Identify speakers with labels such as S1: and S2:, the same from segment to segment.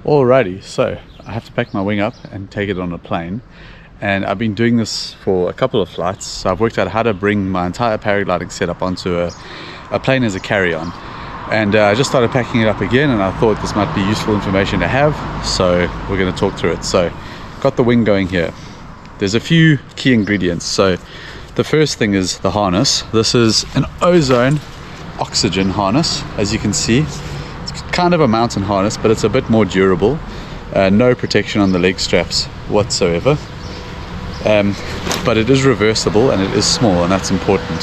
S1: Alrighty, so I have to pack my wing up and take it on a plane, and I've been doing this for a couple of flights. So I've worked out how to bring my entire paragliding setup onto a plane as a carry-on, and I just started packing it up again, and I thought this might be useful information to have, so we're going to talk through it. So got the wing going here. There's a few key ingredients. So the first thing is the harness. This is an ozone oxygen harness, as you can see. It's kind of a mountain harness, but it's a bit more durable. No protection on the leg straps whatsoever, but it is reversible and it is small, and that's important.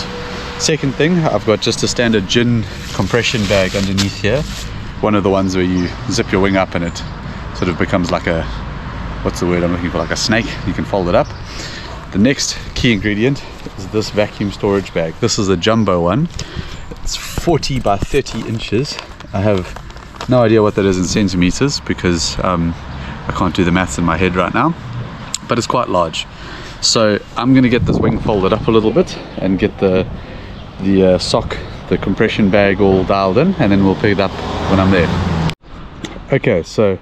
S1: Second thing, I've got just a standard gin compression bag underneath here, one of the ones where you zip your wing up and it sort of becomes like a, what's the word I'm looking for, like a snake. You can fold it up. The next key ingredient is this vacuum storage bag. This is a jumbo one. It's 40 by 30 inches. I have no idea what that is in centimeters because I can't do the maths in my head right now, but it's quite large. So I'm going to get this wing folded up a little bit and get the sock, the compression bag all dialed in, and then we'll pick it up when I'm there. Okay, so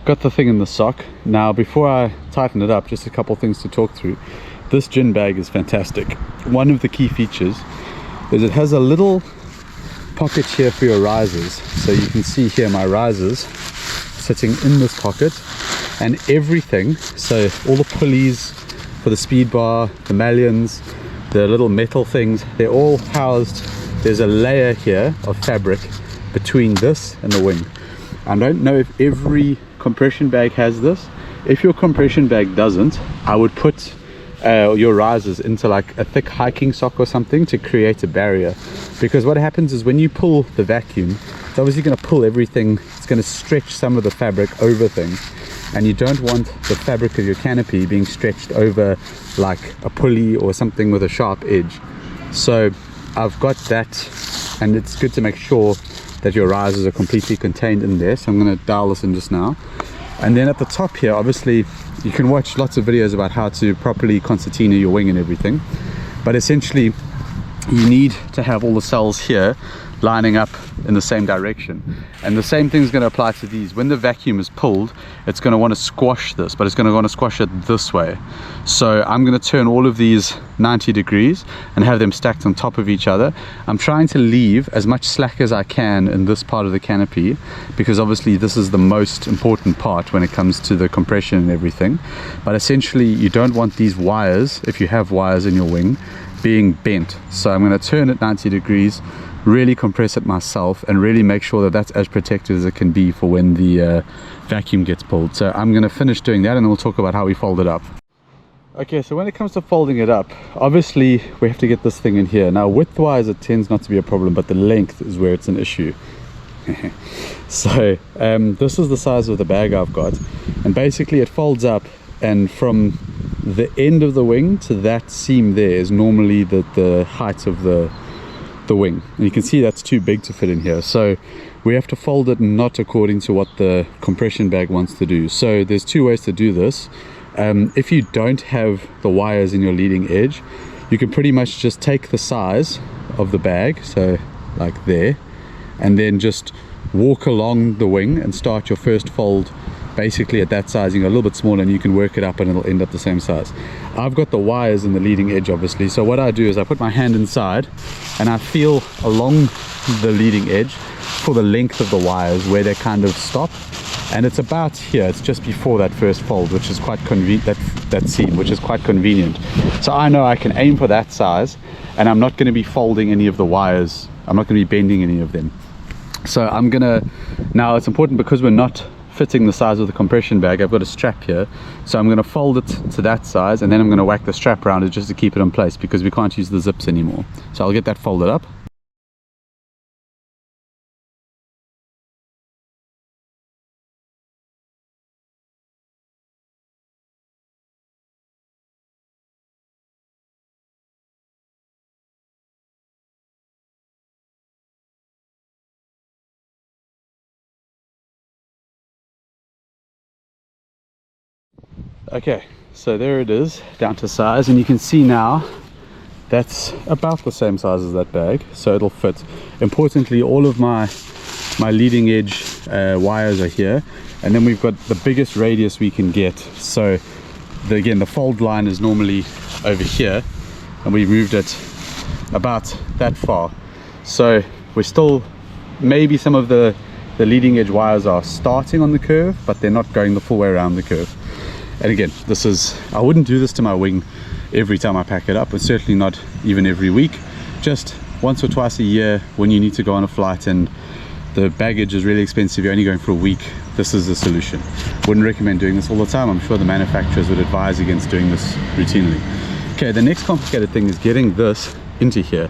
S1: got the thing in the sock. Now before I tighten it up, just a couple things to talk through. This gin bag is fantastic. One of the key features is it has a little pocket here for your risers. So you can see here my risers sitting in this pocket, and everything, so all the pulleys for the speed bar, the mullions, the little metal things, they're all housed. There's a layer here of fabric between this and the wing. I don't know if every compression bag has this. If your compression bag doesn't, I would put your risers into like a thick hiking sock or something to create a barrier, because what happens is when you pull the vacuum, it's obviously going to pull everything. It's going to stretch some of the fabric over things, and you don't want the fabric of your canopy being stretched over like a pulley or something with a sharp edge. So I've got that, and it's good to make sure that your risers are completely contained in there. So I'm going to dial this in just now. And then at the top here, obviously you can watch lots of videos about how to properly concertina your wing and everything, but essentially you need to have all the cells here lining up in the same direction, and the same thing is going to apply to these. When the vacuum is pulled, it's going to want to squash this, but it's going to want to squash it this way. So I'm going to turn all of these 90 degrees and have them stacked on top of each other. I'm trying to leave as much slack as I can in this part of the canopy, because obviously this is the most important part when it comes to the compression and everything. But essentially you don't want these wires, if you have wires in your wing, being bent. So I'm going to turn it 90 degrees, really compress it myself, and really make sure that that's as protected as it can be for when the vacuum gets pulled. So I'm going to finish doing that, and then we'll talk about how we fold it up. Okay, so when it comes to folding it up, obviously we have to get this thing in here. Now width wise it tends not to be a problem, but the length is where it's an issue. So this is the size of the bag I've got, and basically it folds up, and from the end of the wing to that seam there is normally the height of the wing, and you can see that's too big to fit in here. So we have to fold it not according to what the compression bag wants to do. So there's two ways to do this. If you don't have the wires in your leading edge, you can pretty much just take the size of the bag, so like there, and then just walk along the wing and start your first fold basically at that sizing, a little bit smaller, and you can work it up and it'll end up the same size. I've got the wires in the leading edge obviously, so what I do is I put my hand inside and I feel along the leading edge for the length of the wires where they kind of stop, and it's about here. It's just before that first fold, which is quite convenient, that seam, which is quite convenient. So I know I can aim for that size, and I'm not going to be folding any of the wires. I'm not going to be bending any of them. So I'm gonna, now it's important because we're not fitting the size of the compression bag, I've got a strap here, so I'm going to fold it to that size, and then I'm going to whack the strap around it just to keep it in place, because we can't use the zips anymore. So I'll get that folded up. Okay, so there it is, down to size, and you can see now that's about the same size as that bag, so it'll fit. Importantly, all of my my leading edge wires are here, and then we've got the biggest radius we can get. So again, the fold line is normally over here, and we moved it about that far. So we're still, maybe some of the leading edge wires are starting on the curve, but they're not going the full way around the curve. And again, this is, I wouldn't do this to my wing every time I pack it up, and certainly not even every week. Just once or twice a year when you need to go on a flight and the baggage is really expensive, you're only going for a week, this is the solution. Wouldn't recommend doing this all the time. I'm sure the manufacturers would advise against doing this routinely. Okay, the next complicated thing is getting this into here.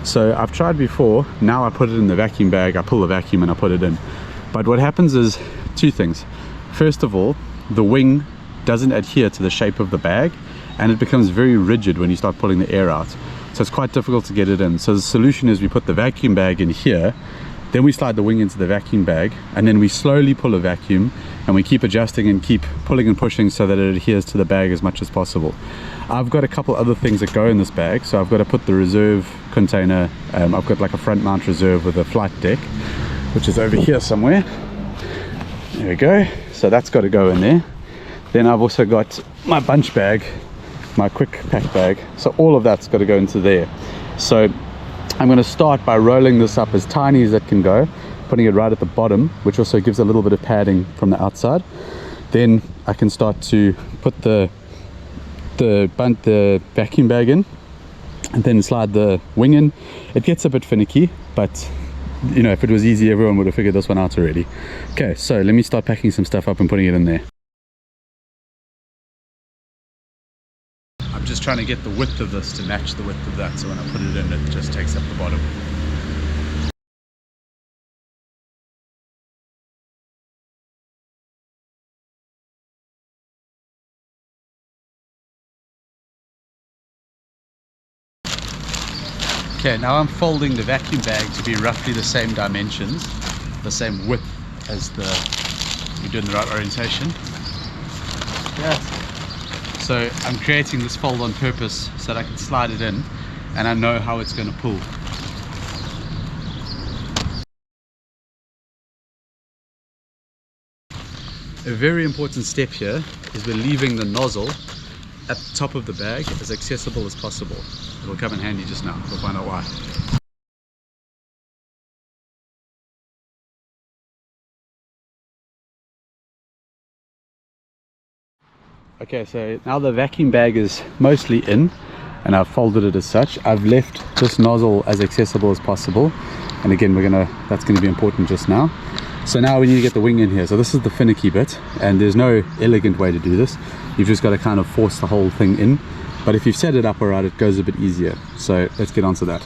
S1: So I've tried before, now I put it in the vacuum bag, I pull the vacuum and I put it in. But what happens is two things. First of all, the wing doesn't adhere to the shape of the bag, and it becomes very rigid when you start pulling the air out. So it's quite difficult to get it in. So the solution is we put the vacuum bag in here, then we slide the wing into the vacuum bag, and then we slowly pull a vacuum, and we keep adjusting and keep pulling and pushing so that it adheres to the bag as much as possible. I've got a couple other things that go in this bag. So I've got to put the reserve container, I've got like a front mount reserve with a flight deck, which is over here somewhere. There we go. So that's got to go in there. Then I've also got my bunch bag, my quick pack bag. So all of that's got to go into there. So I'm going to start by rolling this up as tiny as it can go, putting it right at the bottom, which also gives a little bit of padding from the outside. Then I can start to put the vacuum bag in, and then slide the wing in. It gets a bit finicky, but you know, if it was easy, everyone would have figured this one out already. Okay, so let me start packing some stuff up and putting it in there. I'm just trying to get the width of this to match the width of that, so when I put it in, it just takes up the bottom. Okay, now I'm folding the vacuum bag to be roughly the same dimensions, the same width as we're doing the right orientation. Yeah. So I'm creating this fold on purpose so that I can slide it in and I know how it's going to pull. A very important step here is we're leaving the nozzle at the top of the bag as accessible as possible. It'll come in handy just now, we'll find out why. Okay, so now the vacuum bag is mostly in and I've folded it as such. I've left this nozzle as accessible as possible, and again that's gonna be important just now. So now we need to get the wing in here. So this is the finicky bit, and there's no elegant way to do this. You've just got to kind of force the whole thing in, but if you've set it up alright, it goes a bit easier. So let's get on to that.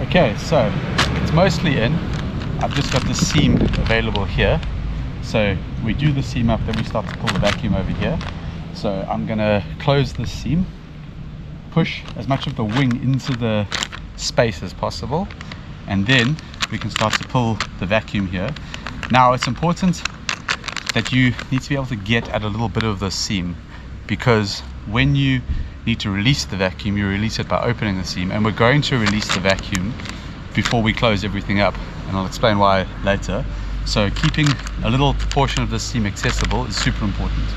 S1: Okay, so it's mostly in. I've just got the seam available here. So we do the seam up, then we start to pull the vacuum over here. So I'm gonna close this seam, push as much of the wing into the space as possible, and then we can start to pull the vacuum here. Now it's important that you need to be able to get at a little bit of the seam, because when you need to release the vacuum, you release it by opening the seam, and we're going to release the vacuum before we close everything up, and I'll explain why later. So keeping a little portion of the seam accessible is super important.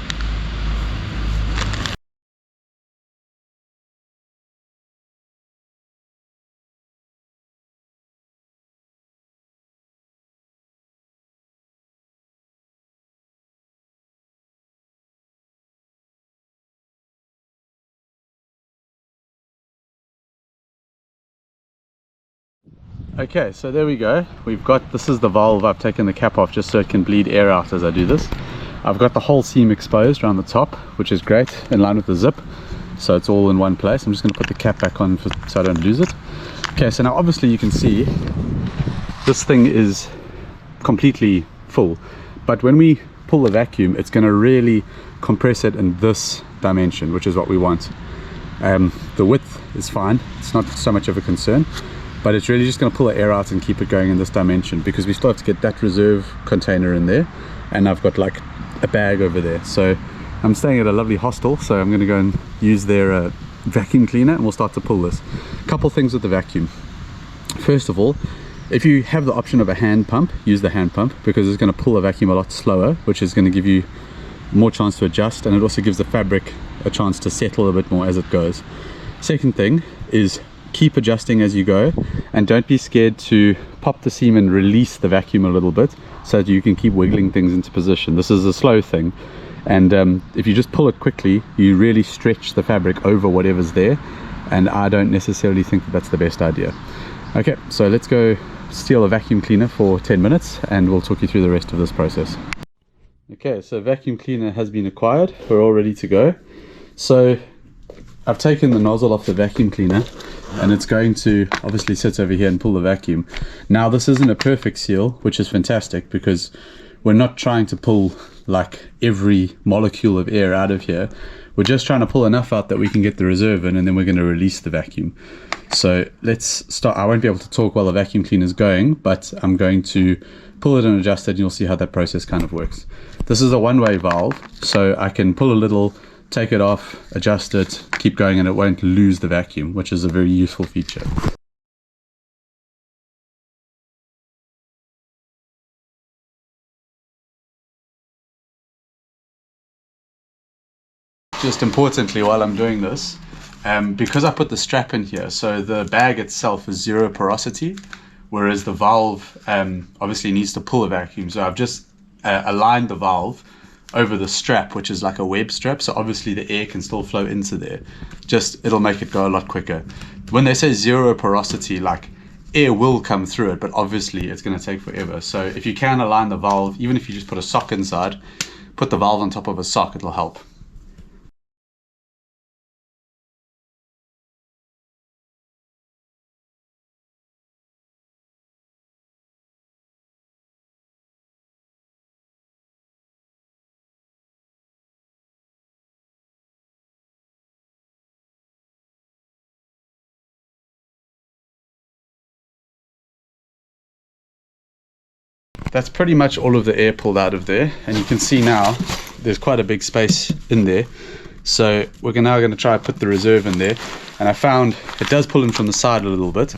S1: Okay, so there we go. We've got, this is the valve. I've taken the cap off just so it can bleed air out as I do this. I've got the whole seam exposed around the top, which is great, in line with the zip. So it's all in one place. I'm just going to put the cap back on so I don't lose it. Okay, so now obviously you can see this thing is completely full. But when we pull the vacuum, it's going to really compress it in this dimension, which is what we want. The width is fine, it's not so much of a concern, but it's really just going to pull the air out and keep it going in this dimension, because we still have to get that reserve container in there, and I've got like a bag over there. So I'm staying at a lovely hostel, so I'm going to go and use their vacuum cleaner, and we'll start to pull this. Couple things with the vacuum. First of all, if you have the option of a hand pump, use the hand pump, because it's going to pull the vacuum a lot slower, which is going to give you more chance to adjust, and it also gives the fabric a chance to settle a bit more as it goes. Second thing is keep adjusting as you go, and don't be scared to pop the seam and release the vacuum a little bit so that you can keep wiggling things into position. This is a slow thing, and if you just pull it quickly, you really stretch the fabric over whatever's there, and I don't necessarily think that that's the best idea. Okay, so let's go steal a vacuum cleaner for 10 minutes and we'll talk you through the rest of this process. Okay, so vacuum cleaner has been acquired, we're all ready to go. So I've taken the nozzle off the vacuum cleaner, and it's going to obviously sit over here and pull the vacuum. Now this isn't a perfect seal, which is fantastic, because we're not trying to pull like every molecule of air out of here. We're just trying to pull enough out that we can get the reserve in, and then we're going to release the vacuum. So let's start. I won't be able to talk while the vacuum cleaner is going, but I'm going to pull it and adjust it, and you'll see how that process kind of works. This is a one-way valve, so I can pull a little, take it off, adjust it, keep going, and it won't lose the vacuum, which is a very useful feature. Just importantly, while I'm doing this, because I put the strap in here, so the bag itself is zero porosity, whereas the valve obviously needs to pull a vacuum. So I've just aligned the valve over the strap, which is like a web strap, so obviously the air can still flow into there. Just, it'll make it go a lot quicker. When they say zero porosity, like air will come through it, but obviously it's going to take forever. So if you can align the valve, even if you just put a sock inside, put the valve on top of a sock, it'll help. That's pretty much all of the air pulled out of there, and you can see now there's quite a big space in there. So we're now going to try and put the reserve in there, and I found it does pull in from the side a little bit,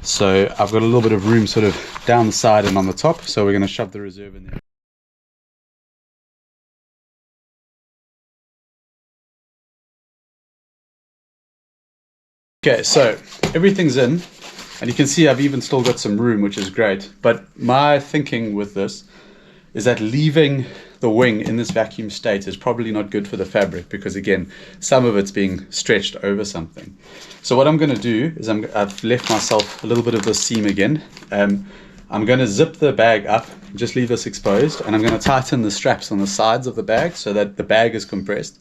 S1: so I've got a little bit of room sort of down the side and on the top, so we're going to shove the reserve in there. Okay, so everything's in, and you can see I've even still got some room, which is great. But my thinking with this is that leaving the wing in this vacuum state is probably not good for the fabric, because again, some of it's being stretched over something. So what I'm going to do is I've left myself a little bit of the seam again. I'm going to zip the bag up, just leave this exposed, and I'm going to tighten the straps on the sides of the bag so that the bag is compressed.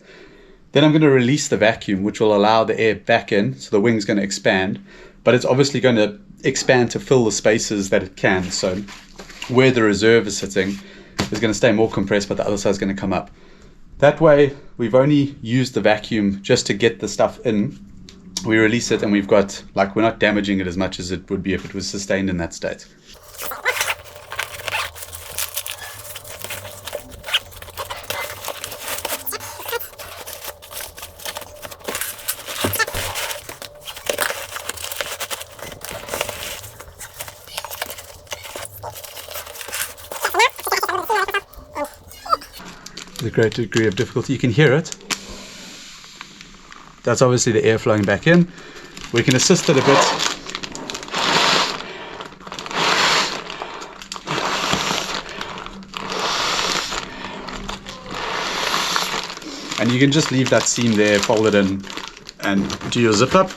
S1: Then I'm going to release the vacuum, which will allow the air back in, so the wing's going to expand, but it's obviously going to expand to fill the spaces that it can. So where the reserve is sitting is going to stay more compressed, but the other side is going to come up. That way, we've only used the vacuum just to get the stuff in. We release it, and we've got, like, we're not damaging it as much as it would be if it was sustained in that state. With a great degree of difficulty, you can hear it. That's obviously the air flowing back in. We can assist it a bit. And you can just leave that seam there, fold it in, and do your zip up.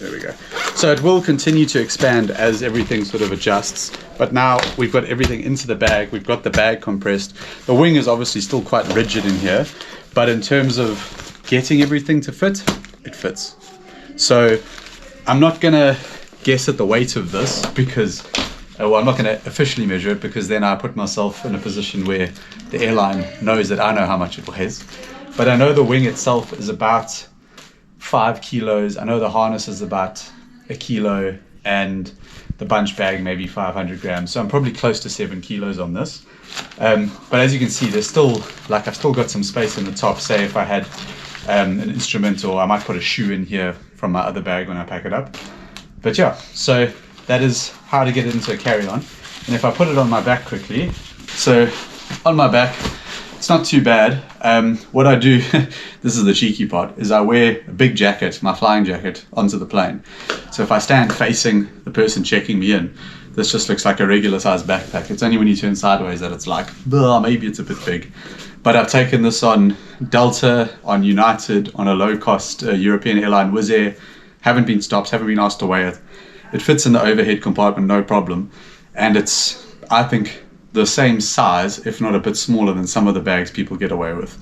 S1: There we go. So it will continue to expand as everything sort of adjusts, but now we've got everything into the bag, we've got the bag compressed. The wing is obviously still quite rigid in here, but in terms of getting everything to fit, it fits. So I'm not gonna guess at the weight of this, because well, I'm not going to officially measure it because then I put myself in a position where the airline knows that I know how much it weighs. But I know the wing itself is about 5 kilos. I know the harness is about 1 kilo and the bunch bag maybe 500 grams. So I'm probably close to 7 kilos on this. But as you can see, there's still, like, I've still got some space in the top. Say if I had an instrument, or I might put a shoe in here from my other bag when I pack it up. But yeah, so that is how to get it into a carry-on. And if I put it on my back quickly, so on my back, it's not too bad. What I do, this is the cheeky part, is I wear a big jacket, my flying jacket, onto the plane. So if I stand facing the person checking me in, this just looks like a regular sized backpack. It's only when you turn sideways that it's like, maybe it's a bit big. But I've taken this on Delta, on United, on a low-cost European airline, Wizz Air. Haven't been stopped, haven't been asked to weigh it. It fits in the overhead compartment, no problem. And it's, I think, the same size, if not a bit smaller than some of the bags people get away with.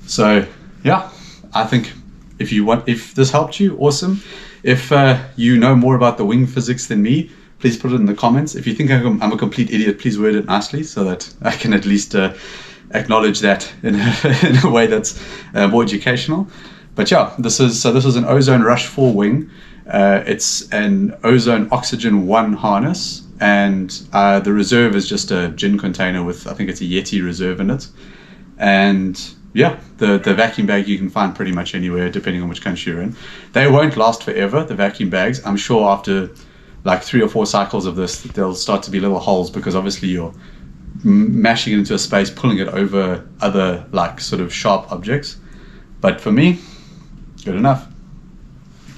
S1: So yeah, I think if this helped you, awesome. If you know more about the wing physics than me, please put it in the comments. If you think I'm a complete idiot, please word it nicely so that I can at least acknowledge that in a way that's more educational. But yeah, this is an Ozone Rush 4 wing. It's an Ozone Oxygen 1 harness, and the reserve is just a gin container with, I think it's a Yeti reserve in it. And yeah, the vacuum bag you can find pretty much anywhere depending on which country you're in. They won't last forever, the vacuum bags. I'm sure after like 3 or 4 cycles of this, there'll start to be little holes, because obviously you're mashing it into a space, pulling it over other like sort of sharp objects. But for me, good enough.